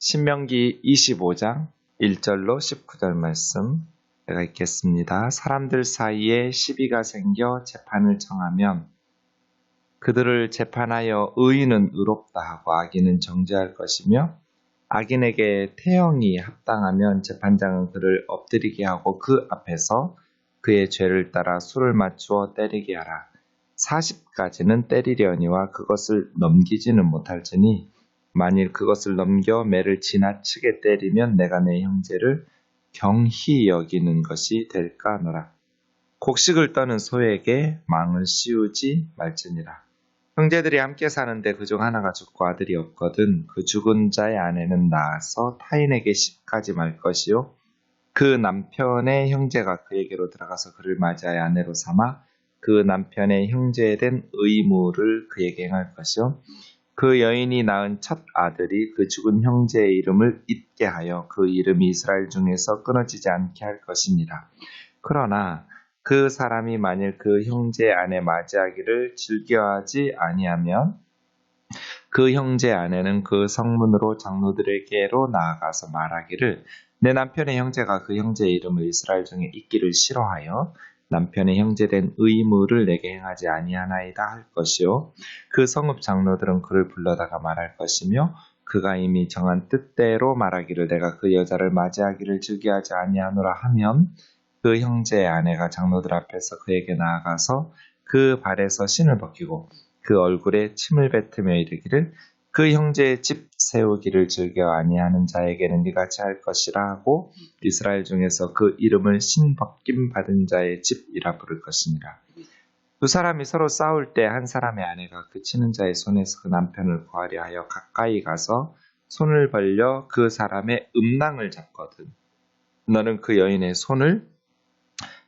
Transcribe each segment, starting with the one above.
신명기 25장 1절로 19절 말씀 제가 읽겠습니다. 사람들 사이에 시비가 생겨 재판을 청하면 그들을 재판하여 의인은 의롭다 하고 악인은 정죄할 것이며 악인에게 태형이 합당하면 재판장은 그를 엎드리게 하고 그 앞에서 그의 죄를 따라 수를 맞추어 때리게 하라. 40까지는 때리려니와 그것을 넘기지는 못할지니 만일 그것을 넘겨 매를 지나치게 때리면 내가 내 형제를 경히 여기는 것이 될까 하노라. 곡식을 떠는 소에게 망을 씌우지 말지니라. 형제들이 함께 사는데 그중 하나가 죽고 아들이 없거든 그 죽은 자의 아내는 나아서 타인에게 시집가지 말 것이요 그 남편의 형제가 그에게로 들어가서 그를 맞이하여 아내로 삼아 그 남편의 형제된 의무를 그에게 행할 것이요 그 여인이 낳은 첫 아들이 그 죽은 형제의 이름을 잊게 하여 그 이름이 이스라엘 중에서 끊어지지 않게 할 것이니라. 그러나 그 사람이 만일 그 형제의 아내 맞이하기를 즐겨하지 아니하면 그 형제의 아내는 그 성문으로 장로들에게로 나아가서 말하기를 내 남편의 형제가 그 형제의 이름을 이스라엘 중에 잊기를 싫어하여 남편의 형제된 의무를 내게 행하지 아니하나이다 할 것이요 그 성읍 장로들은 그를 불러다가 말할 것이며 그가 이미 정한 뜻대로 말하기를 내가 그 여자를 맞이하기를 즐겨하지 아니하노라 하면 그 형제의 아내가 장로들 앞에서 그에게 나아가서 그 발에서 신을 벗기고 그 얼굴에 침을 뱉으며 이르기를 그 형제의 집 세우기를 즐겨 아니하는 자에게는 이같이 할 것이라 하고 이스라엘 중에서 그 이름을 신 벗김 받은 자의 집이라 부를 것이니라. 두 사람이 서로 싸울 때 한 사람의 아내가 그 치는 자의 손에서 그 남편을 구하려 하여 가까이 가서 손을 벌려 그 사람의 음낭을 잡거든 너는 그 여인의 손을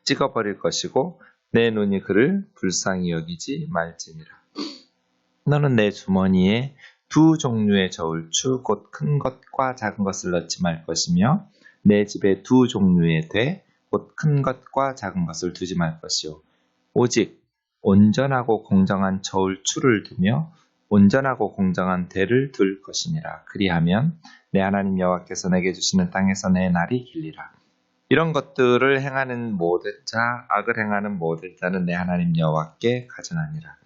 찍어버릴 것이고 내 눈이 그를 불쌍히 여기지 말지니라. 너는 내 주머니에 두 종류의 저울추 곧 큰 것과 작은 것을 넣지 말 것이며 내 집에 두 종류의 돼 곧 큰 것과 작은 것을 두지 말 것이요 오직 온전하고 공정한 저울추를 두며 온전하고 공정한 대를 둘 것이니라. 그리하면 내 하나님 여호와께서 내게 주시는 땅에서 내 날이 길리라. 이런 것들을 행하는 모든 자, 악을 행하는 모든 자는 내 하나님 여호와께 가증하니라.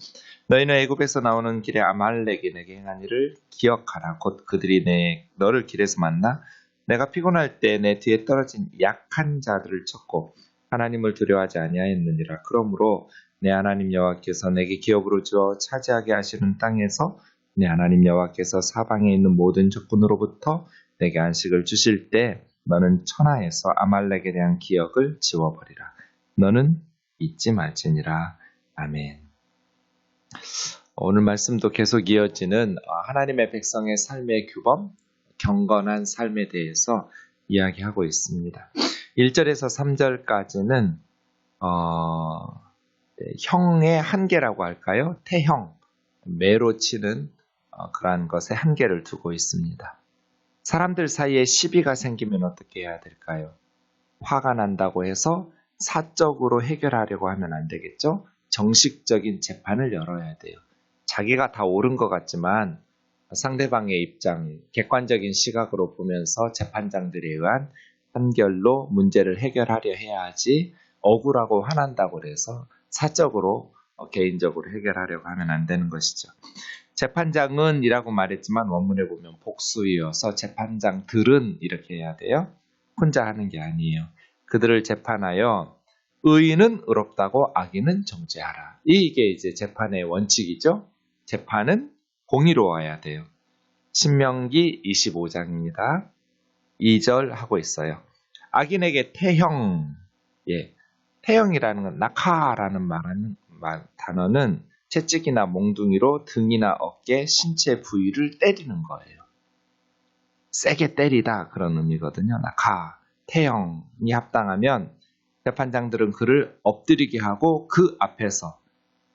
너희는 애굽에서 나오는 길에 아말렉이 내게 행한 일을 기억하라. 곧 그들이 너를 길에서 만나 내가 피곤할 때 내 뒤에 떨어진 약한 자들을 쳤고 하나님을 두려워하지 아니하였느니라. 그러므로 내 하나님 여호와께서 내게 기업으로 주어 차지하게 하시는 땅에서 내 하나님 여호와께서 사방에 있는 모든 적군으로부터 내게 안식을 주실 때 너는 천하에서 아말렉에 대한 기억을 지워버리라. 너는 잊지 말지니라. 아멘. 오늘 말씀도 계속 이어지는 하나님의 백성의 삶의 규범, 경건한 삶에 대해서 이야기하고 있습니다. 1절에서 3절까지는 형의 한계라고 할까요? 태형, 매로 치는 그러한 것에 한계를 두고 있습니다. 사람들 사이에 시비가 생기면 어떻게 해야 될까요? 화가 난다고 해서 사적으로 해결하려고 하면 안 되겠죠? 정식적인 재판을 열어야 돼요. 자기가 다 옳은 것 같지만 상대방의 입장, 객관적인 시각으로 보면서 재판장들에 의한 판결로 문제를 해결하려 해야 하지 억울하고 화난다고 해서 사적으로 개인적으로 해결하려고 하면 안 되는 것이죠. 재판장은 이라고 말했지만 원문에 보면 복수이어서 재판장들은 이렇게 해야 돼요. 혼자 하는 게 아니에요. 그들을 재판하여 의인은 의롭다고 악인은 정죄하라. 이게 이제 재판의 원칙이죠. 재판은 공의로워야 돼요. 신명기 25장입니다. 2절 하고 있어요. 악인에게 태형, 태형이라는 건 낙하라는 단어는 채찍이나 몽둥이로 등이나 어깨, 신체 부위를 때리는 거예요. 세게 때리다 그런 의미거든요. 낙하, 태형이 합당하면 재판장들은 그를 엎드리게 하고 그 앞에서,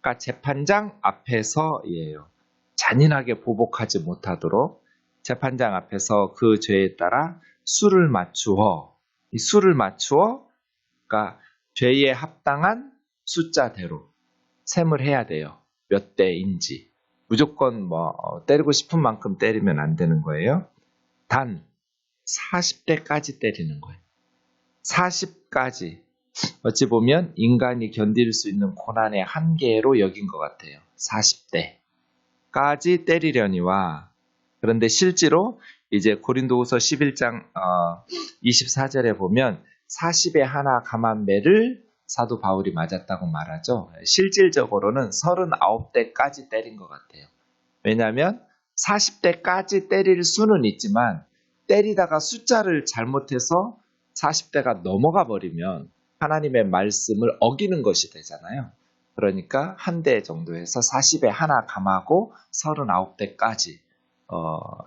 그러니까 재판장 앞에서예요. 잔인하게 보복하지 못하도록 재판장 앞에서 그 죄에 따라 수를 맞추어, 이 수를 맞추어, 그러니까 죄에 합당한 숫자대로 셈을 해야 돼요. 몇 대인지. 무조건 때리고 싶은 만큼 때리면 안 되는 거예요. 단 40대까지 때리는 거예요. 40까지. 어찌 보면 인간이 견딜 수 있는 고난의 한계로 여긴 것 같아요. 40대까지 때리려니와. 그런데 실제로 이제 고린도후서 11장 24절에 보면 40에 하나 감한 매를 사도 바울이 맞았다고 말하죠. 실질적으로는 39대까지 때린 것 같아요. 왜냐하면 40대까지 때릴 수는 있지만 때리다가 숫자를 잘못해서 40대가 넘어가 버리면 하나님의 말씀을 어기는 것이 되잖아요. 그러니까 한 대 정도 해서 40에 하나 감하고 39대까지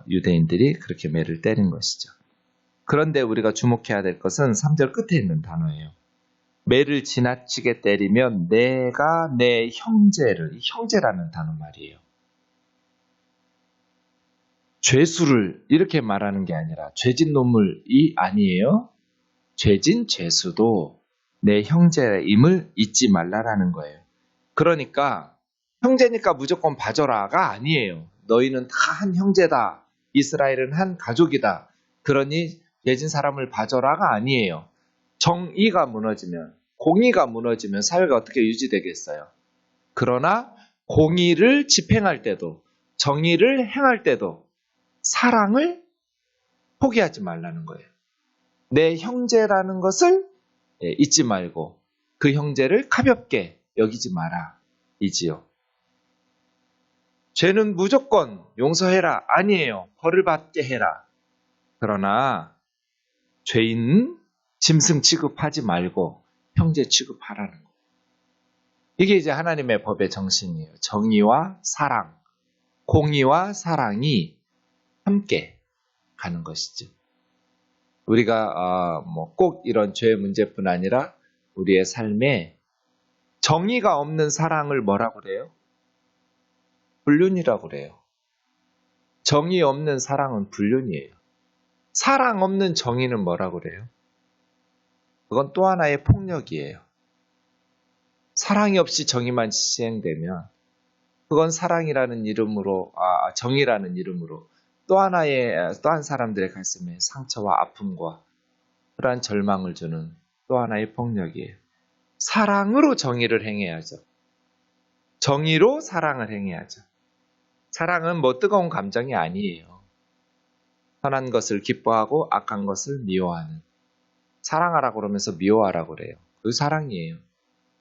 유대인들이 그렇게 매를 때린 것이죠. 그런데 우리가 주목해야 될 것은 3절 끝에 있는 단어예요. 매를 지나치게 때리면 내가 내 형제를, 형제라는 단어 말이에요. 죄수를 이렇게 말하는 게 아니라 죄진 놈을이 아니에요. 죄진 죄수도 내 형제임을 잊지 말라라는 거예요. 그러니까 형제니까 무조건 봐줘라가 아니에요. 너희는 다 한 형제다. 이스라엘은 한 가족이다. 그러니 죄진 사람을 봐줘라가 아니에요. 정의가 무너지면, 공의가 무너지면 사회가 어떻게 유지되겠어요? 그러나 공의를 집행할 때도, 정의를 행할 때도 사랑을 포기하지 말라는 거예요. 내 형제라는 것을 잊지 말고 그 형제를 가볍게 여기지 마라. 이지요. 죄는 무조건 용서해라. 아니에요. 벌을 받게 해라. 그러나 죄인 짐승 취급하지 말고 형제 취급하라는 거예요. 이게 이제 하나님의 법의 정신이에요. 정의와 사랑, 공의와 사랑이 함께 가는 것이죠. 우리가 꼭 이런 죄의 문제뿐 아니라 우리의 삶에 정의가 없는 사랑을 뭐라고 그래요? 불륜이라고 그래요. 정의 없는 사랑은 불륜이에요. 사랑 없는 정의는 뭐라고 그래요? 그건 또 하나의 폭력이에요. 사랑이 없이 정의만 시행되면 그건 사랑이라는 이름으로, 정의라는 이름으로 또 한 사람들의 가슴에 상처와 아픔과 그러한 절망을 주는 또 하나의 폭력이에요. 사랑으로 정의를 행해야죠. 정의로 사랑을 행해야죠. 사랑은 뭐 뜨거운 감정이 아니에요. 선한 것을 기뻐하고 악한 것을 미워하는. 사랑하라고 그러면서 미워하라고 그래요. 그 사랑이에요.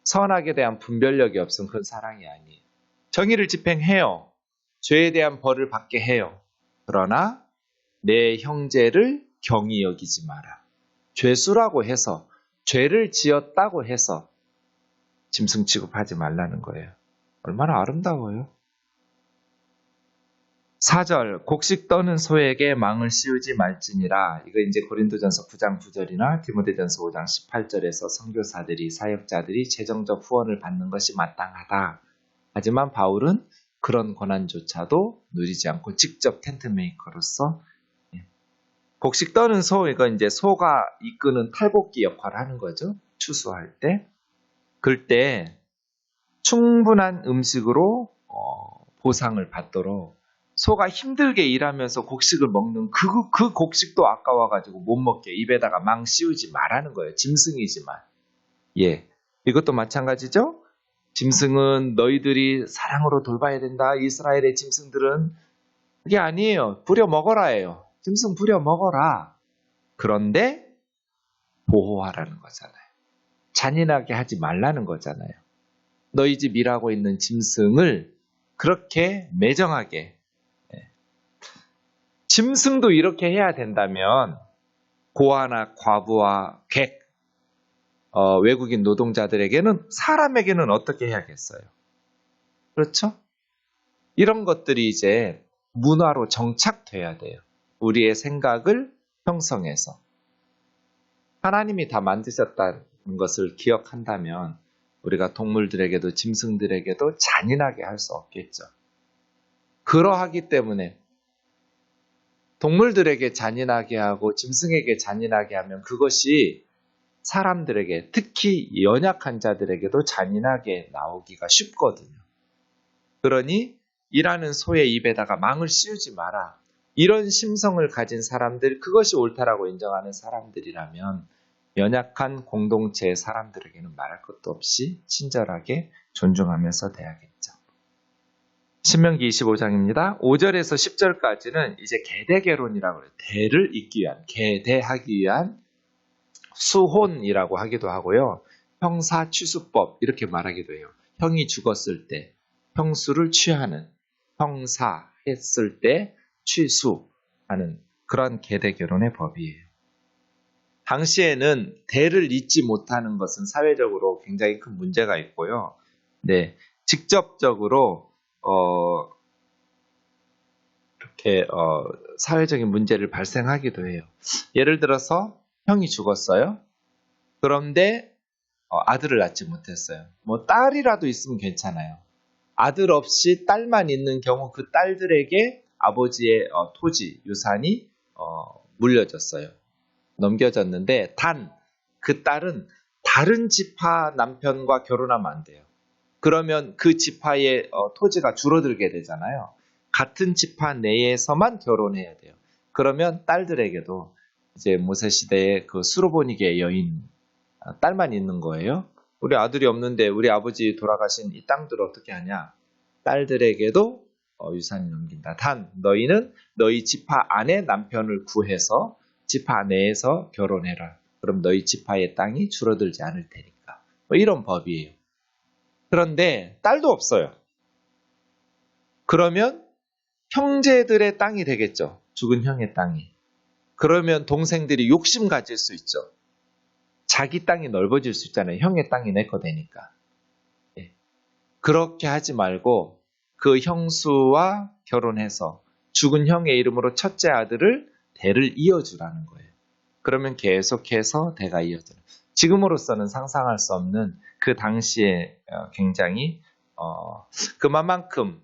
선악에 대한 분별력이 없으면 그건 사랑이 아니에요. 정의를 집행해요. 죄에 대한 벌을 받게 해요. 그러나 내 형제를 경히 여기지 마라. 죄수라고 해서, 죄를 지었다고 해서 짐승 취급하지 말라는 거예요. 얼마나 아름다워요. 4절, 곡식 떠는 소에게 망을 씌우지 말지니라. 이거 이제 고린도전서 9장 9절이나 디모데전서 5장 18절에서 선교사들이, 사역자들이 재정적 후원을 받는 것이 마땅하다. 하지만 바울은 그런 권한조차도 누리지 않고 직접 텐트 메이커로서 곡식 떠는 소, 이거 이제 소가 이끄는 탈곡기 역할을 하는 거죠. 추수할 때. 그럴 때 충분한 음식으로 보상을 받도록 소가 힘들게 일하면서 곡식을 먹는 그 곡식도 아까워가지고 못 먹게 입에다가 망 씌우지 말라는 거예요. 짐승이지만. 예, 이것도 마찬가지죠. 짐승은 너희들이 사랑으로 돌봐야 된다. 이스라엘의 짐승들은 그게 아니에요. 부려 먹어라예요. 짐승 부려 먹어라. 그런데 보호하라는 거잖아요. 잔인하게 하지 말라는 거잖아요. 너희 집 일하고 있는 짐승을 그렇게 매정하게, 짐승도 이렇게 해야 된다면 고아나 과부와 객, 외국인 노동자들에게는, 사람에게는 어떻게 해야겠어요? 그렇죠? 이런 것들이 이제 문화로 정착돼야 돼요. 우리의 생각을 형성해서. 하나님이 다 만드셨다는 것을 기억한다면 우리가 동물들에게도 짐승들에게도 잔인하게 할 수 없겠죠. 그러하기 때문에 동물들에게 잔인하게 하고 짐승에게 잔인하게 하면 그것이 사람들에게, 특히 연약한 자들에게도 잔인하게 나오기가 쉽거든요. 그러니 일하는 소의 입에다가 망을 씌우지 마라. 이런 심성을 가진 사람들, 그것이 옳다라고 인정하는 사람들이라면 연약한 공동체의 사람들에게는 말할 것도 없이 친절하게 존중하면서 대하겠죠. 신명기 25장입니다. 5절에서 10절까지는 이제 계대개론이라고 해요. 대를 잇기 위한, 계대하기 위한 수혼이라고 하기도 하고요. 형사취수법 이렇게 말하기도 해요. 형이 죽었을 때 형수를 취하는, 형사했을 때 취수하는 그런 계대결혼의 법이에요. 당시에는 대를 잇지 못하는 것은 사회적으로 굉장히 큰 문제가 있고요. 네, 직접적으로 이렇게 사회적인 문제를 발생하기도 해요. 예를 들어서 형이 죽었어요. 그런데 아들을 낳지 못했어요. 뭐 딸이라도 있으면 괜찮아요. 아들 없이 딸만 있는 경우 그 딸들에게 아버지의 토지, 유산이 물려졌어요. 넘겨졌는데 단 그 딸은 다른 지파 남편과 결혼하면 안 돼요. 그러면 그 지파의 토지가 줄어들게 되잖아요. 같은 지파 내에서만 결혼해야 돼요. 그러면 딸들에게도 이제 모세시대의 그 수로보니게 여인 딸만 있는 거예요. 우리 아들이 없는데 우리 아버지 돌아가신 이 땅들을 어떻게 하냐? 딸들에게도 유산이 넘긴다. 단 너희는 너희 지파 안에 남편을 구해서 지파 내에서 결혼해라. 그럼 너희 지파의 땅이 줄어들지 않을 테니까. 뭐 이런 법이에요. 그런데 딸도 없어요. 그러면 형제들의 땅이 되겠죠. 죽은 형의 땅이. 그러면 동생들이 욕심 가질 수 있죠. 자기 땅이 넓어질 수 있잖아요. 형의 땅이 내 거 되니까. 예. 그렇게 하지 말고 그 형수와 결혼해서 죽은 형의 이름으로 첫째 아들을 대를 이어주라는 거예요. 그러면 계속해서 대가 이어져요. 지금으로서는 상상할 수 없는 그 당시에 굉장히 그만큼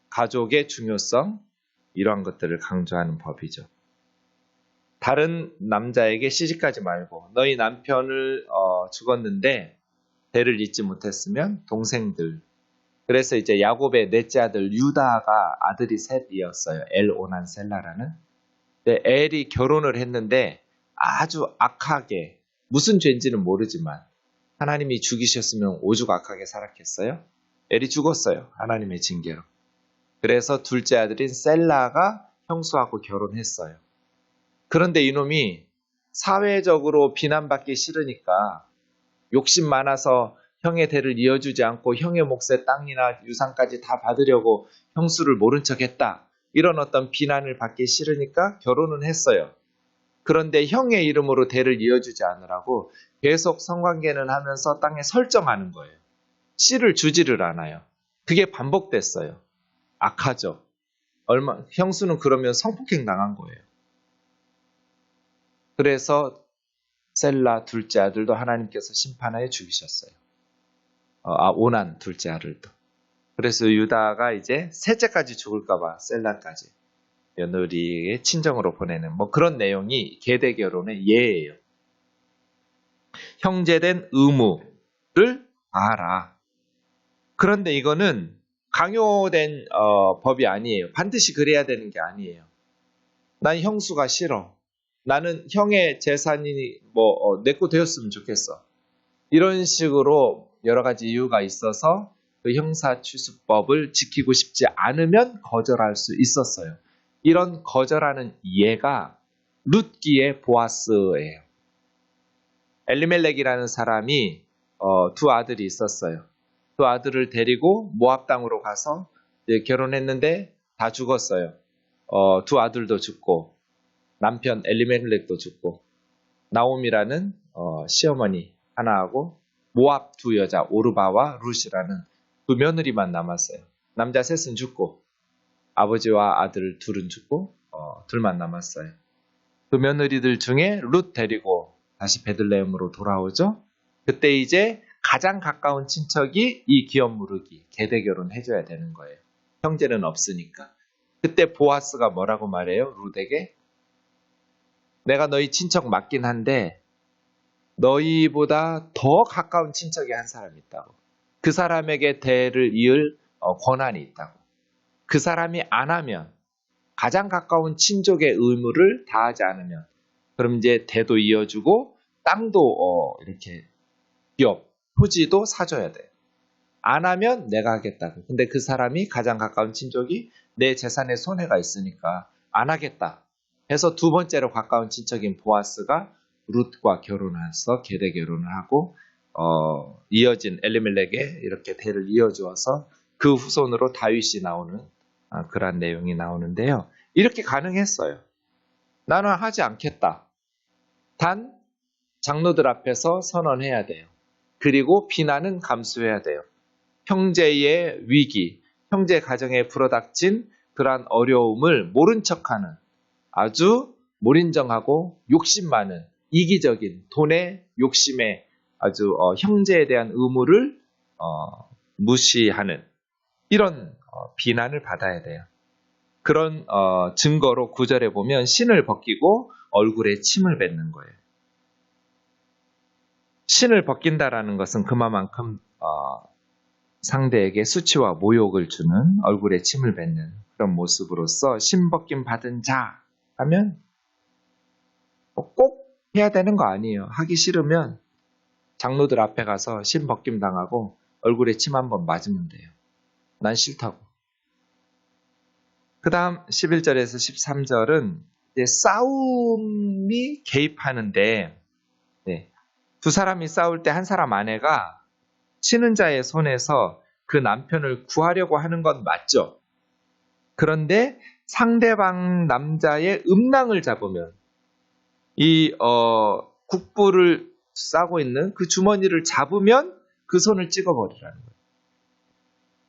가족의 중요성 이러한 것들을 강조하는 법이죠. 다른 남자에게 시집가지 말고 너희 남편을 죽었는데 대를 잇지 못했으면 동생들. 그래서 이제 야곱의 넷째 아들 유다가 아들이 셋이었어요. 엘오난 셀라라는. 근데 엘이 결혼을 했는데 아주 악하게 무슨 죄인지는 모르지만 하나님이 죽이셨으면 오죽 악하게 살았겠어요? 엘이 죽었어요. 하나님의 징계로. 그래서 둘째 아들인 셀라가 형수하고 결혼했어요. 그런데 이놈이 사회적으로 비난받기 싫으니까 욕심 많아서 형의 대를 이어주지 않고 형의 몫의 땅이나 유산까지 다 받으려고 형수를 모른 척했다. 이런 어떤 비난을 받기 싫으니까 결혼은 했어요. 그런데 형의 이름으로 대를 이어주지 않으라고 계속 성관계는 하면서 땅에 설정하는 거예요. 씨를 주지를 않아요. 그게 반복됐어요. 악하죠. 형수는 그러면 성폭행 당한 거예요. 그래서 셀라 둘째 아들도 하나님께서 심판하여 죽이셨어요. 오난 둘째 아들도. 그래서 유다가 이제 셋째까지 죽을까봐 셀라까지 며느리의 친정으로 보내는 뭐 그런 내용이 계대 결혼의 예예요. 형제된 의무를 알아. 그런데 이거는 강요된 법이 아니에요. 반드시 그래야 되는 게 아니에요. 난 형수가 싫어. 나는 형의 재산이 내 거 되었으면 좋겠어. 이런 식으로 여러 가지 이유가 있어서 그 형사취수법을 지키고 싶지 않으면 거절할 수 있었어요. 이런 거절하는 예가 룻기의 보아스예요. 엘리멜렉이라는 사람이 두 아들이 있었어요. 두 아들을 데리고 모압 땅으로 가서 결혼했는데 다 죽었어요. 두 아들도 죽고 남편 엘리멜렉도 죽고 나옴이라는 시어머니 하나하고 모압 두 여자 오르바와 룻이라는 두 며느리만 남았어요. 남자 셋은 죽고 아버지와 아들 둘은 죽고 둘만 남았어요. 그 며느리들 중에 룻 데리고 다시 베들레헴으로 돌아오죠. 그때 이제 가장 가까운 친척이 이 기업 무르기 계대 결혼 해줘야 되는 거예요. 형제는 없으니까. 그때 보아스가 뭐라고 말해요? 룻에게 내가 너희 친척 맞긴 한데 너희보다 더 가까운 친척이 한 사람이 있다고. 그 사람에게 대를 이을 권한이 있다고. 그 사람이 안 하면 가장 가까운 친족의 의무를 다하지 않으면, 그럼 이제 대도 이어주고 땅도 이렇게 기업, 토지도 사줘야 돼요. 안 하면 내가 하겠다고. 근데 그 사람이 가장 가까운 친족이 내 재산에 손해가 있으니까 안 하겠다 해서 두 번째로 가까운 친척인 보아스가 룻과 결혼해서 계대 결혼을 하고 이어진 엘리멜렉에 이렇게 대를 이어주어서 그 후손으로 다윗이 나오는 그런 내용이 나오는데요. 이렇게 가능했어요. 나는 하지 않겠다. 단 장로들 앞에서 선언해야 돼요. 그리고 비난은 감수해야 돼요. 형제의 위기, 형제 가정에 불어닥친 그러한 어려움을 모른 척하는 아주 몰인정하고 욕심 많은 이기적인 돈의 욕심에 아주 형제에 대한 의무를 무시하는 이런 비난을 받아야 돼요. 그런 증거로 9절에 보면 신을 벗기고 얼굴에 침을 뱉는 거예요. 신을 벗긴다라는 것은 그만큼 상대에게 수치와 모욕을 주는 얼굴에 침을 뱉는 그런 모습으로서 신벗김 받은 자 하면 꼭 해야 되는 거 아니에요. 하기 싫으면 장로들 앞에 가서 신벗김 당하고 얼굴에 침 한번 맞으면 돼요. 난 싫다고. 그 다음 11절에서 13절은 이제 싸움이 개입하는데 두 사람이 싸울 때 한 사람 아내가 치는 자의 손에서 그 남편을 구하려고 하는 건 맞죠. 그런데 상대방 남자의 음낭을 잡으면 이 국부를 싸고 있는 그 주머니를 잡으면 그 손을 찍어버리라는 거예요.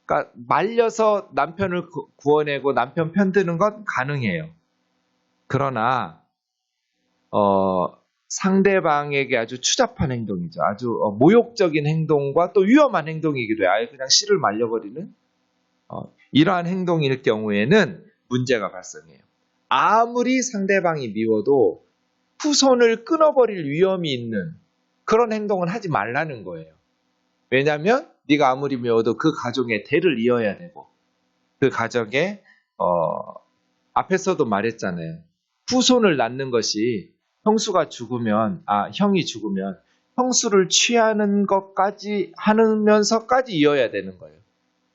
그러니까 말려서 남편을 구원내고 남편 편드는 건 가능해요. 그러나 상대방에게 아주 추잡한 행동이죠. 아주 모욕적인 행동과 또 위험한 행동이기도 해요. 아예 그냥 씨를 말려버리는 이러한 행동일 경우에는 문제가 발생해요. 아무리 상대방이 미워도 후손을 끊어버릴 위험이 있는 그런 행동은 하지 말라는 거예요. 왜냐하면 네가 아무리 미워도 그 가족의 대를 이어야 되고 그 가족의 앞에서도 말했잖아요. 후손을 낳는 것이 형수가 죽으면 형이 죽으면 형수를 취하는 것까지 하면서까지 이어야 되는 거예요.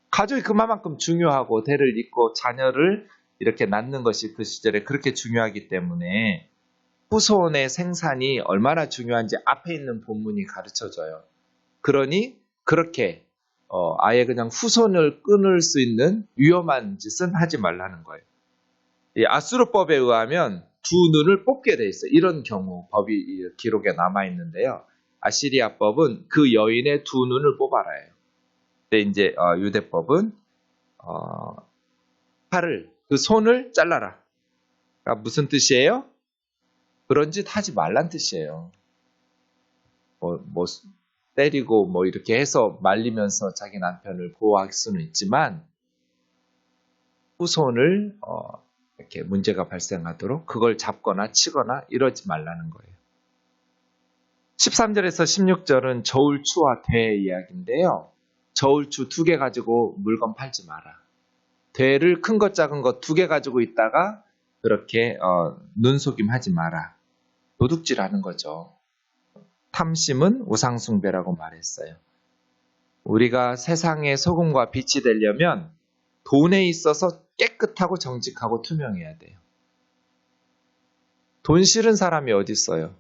가족이 그만큼 중요하고 대를 잇고 자녀를 이렇게 낳는 것이 그 시절에 그렇게 중요하기 때문에 후손의 생산이 얼마나 중요한지 앞에 있는 본문이 가르쳐줘요. 그러니 그렇게 아예 그냥 후손을 끊을 수 있는 위험한 짓은 하지 말라는 거예요. 이 아수르법에 의하면 두 눈을 뽑게 돼 있어요. 이런 경우 법이 기록에 남아 있는데요. 아시리아법은 그 여인의 두 눈을 뽑아라 해요. 근데 이제 유대법은 팔을 그 손을 잘라라. 그러니까 무슨 뜻이에요? 그런 짓 하지 말란 뜻이에요. 뭐 때리고 뭐 이렇게 해서 말리면서 자기 남편을 보호할 수는 있지만 후손을 이렇게 문제가 발생하도록 그걸 잡거나 치거나 이러지 말라는 거예요. 13절에서 16절은 저울추와 대 이야기인데요. 저울추 2개 가지고 물건 팔지 마라. 대를 큰 것 작은 것 2개 가지고 있다가 그렇게 눈속임 하지 마라. 도둑질하는 거죠. 탐심은 우상숭배라고 말했어요. 우리가 세상의 소금과 빛이 되려면 돈에 있어서 깨끗하고 정직하고 투명해야 돼요. 돈 싫은 사람이 어디 있어요?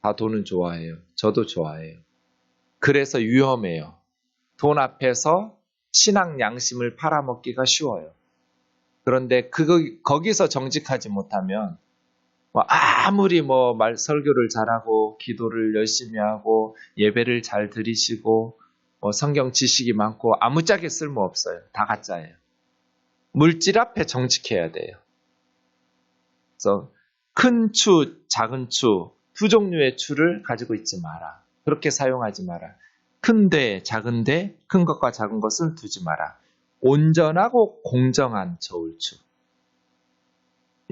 다 돈은 좋아해요. 저도 좋아해요. 그래서 위험해요. 돈 앞에서 신앙 양심을 팔아먹기가 쉬워요. 그런데 거기서 정직하지 못하면 아무리 설교를 잘하고 기도를 열심히 하고 예배를 잘 드리시고 성경 지식이 많고 아무짝에 쓸모없어요. 다 가짜예요. 물질 앞에 정직해야 돼요. 그래서 큰 추, 작은 추, 두 종류의 추를 가지고 있지 마라. 그렇게 사용하지 마라. 큰 대, 작은 대, 큰 것과 작은 것을 두지 마라. 온전하고 공정한 저울추.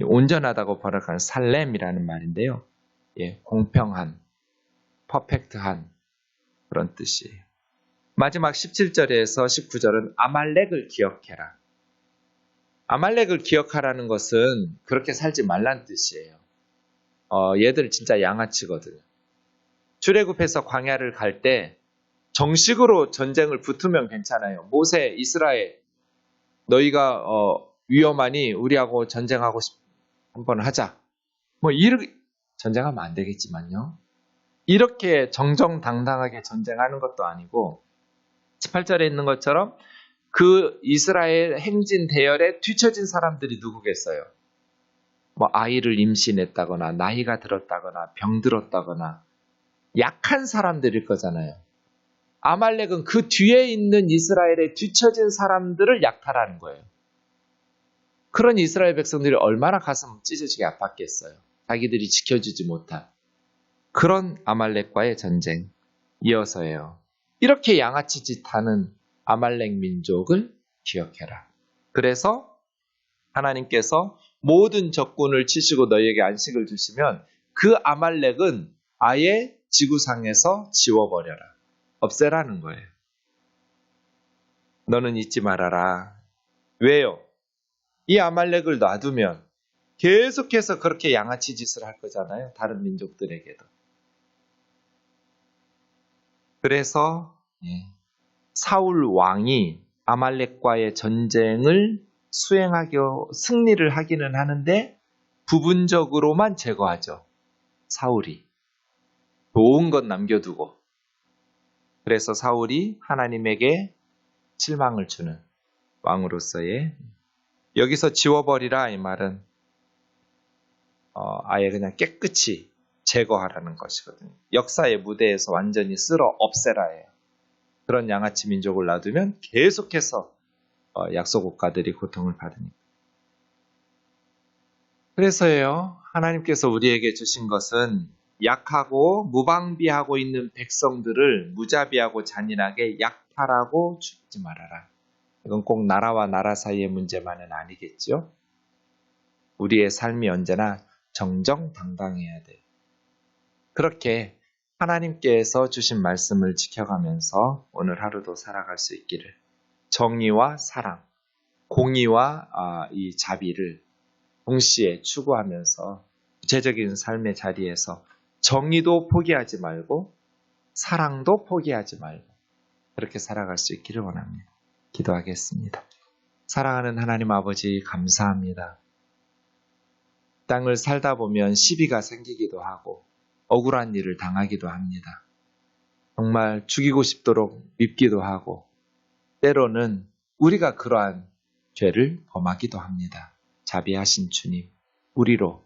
온전하다고 번역하는 살렘이라는 말인데요. 공평한, 퍼펙트한 그런 뜻이에요. 마지막 17절에서 19절은 아말렉을 기억해라. 아말렉을 기억하라는 것은 그렇게 살지 말란 뜻이에요. 얘들 진짜 양아치거든. 출애굽해서 광야를 갈 때 정식으로 전쟁을 붙으면 괜찮아요. 모세, 이스라엘, 너희가 위험하니 우리하고 전쟁하고 한번 하자. 이렇게 전쟁하면 안 되겠지만요. 이렇게 정정당당하게 전쟁하는 것도 아니고 18절에 있는 것처럼 그 이스라엘 행진 대열에 뒤처진 사람들이 누구겠어요? 아이를 임신했다거나 나이가 들었다거나 병들었다거나 약한 사람들일 거잖아요. 아말렉은 그 뒤에 있는 이스라엘에 뒤처진 사람들을 약탈하는 거예요. 그런 이스라엘 백성들이 얼마나 가슴 찢어지게 아팠겠어요. 자기들이 지켜주지 못한 그런 아말렉과의 전쟁. 이어서예요. 이렇게 양아치 짓하는 아말렉 민족을 기억해라. 그래서 하나님께서 모든 적군을 치시고 너희에게 안식을 주시면 그 아말렉은 아예 지구상에서 지워버려라. 없애라는 거예요. 너는 잊지 말아라. 왜요? 이 아말렉을 놔두면 계속해서 그렇게 양아치 짓을 할 거잖아요. 다른 민족들에게도. 그래서 사울 왕이 아말렉과의 전쟁을 승리를 하기는 하는데 부분적으로만 제거하죠. 사울이. 좋은 건 남겨두고. 그래서 사울이 하나님에게 실망을 주는 왕으로서의 여기서 지워버리라 이 말은 아예 그냥 깨끗이 제거하라는 것이거든요. 역사의 무대에서 완전히 쓸어 없애라예요. 그런 양아치 민족을 놔두면 계속해서 약소 국가들이 고통을 받으니까. 그래서요, 하나님께서 우리에게 주신 것은 약하고 무방비하고 있는 백성들을 무자비하고 잔인하게 약탈하고 죽이지 말아라. 이건 꼭 나라와 나라 사이의 문제만은 아니겠죠. 우리의 삶이 언제나 정정당당해야 돼요. 그렇게 하나님께서 주신 말씀을 지켜가면서 오늘 하루도 살아갈 수 있기를 정의와 사랑, 공의와 이 자비를 동시에 추구하면서 구체적인 삶의 자리에서 정의도 포기하지 말고 사랑도 포기하지 말고 그렇게 살아갈 수 있기를 원합니다. 기도하겠습니다. 사랑하는 하나님 아버지 감사합니다. 땅을 살다 보면 시비가 생기기도 하고 억울한 일을 당하기도 합니다. 정말 죽이고 싶도록 밉기도 하고 때로는 우리가 그러한 죄를 범하기도 합니다. 자비하신 주님, 우리로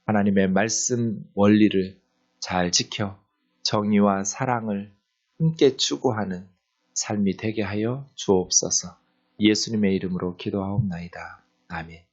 하나님의 말씀 원리를 잘 지켜 정의와 사랑을 함께 추구하는 삶이 되게 하여 주옵소서. 예수님의 이름으로 기도하옵나이다. 아멘.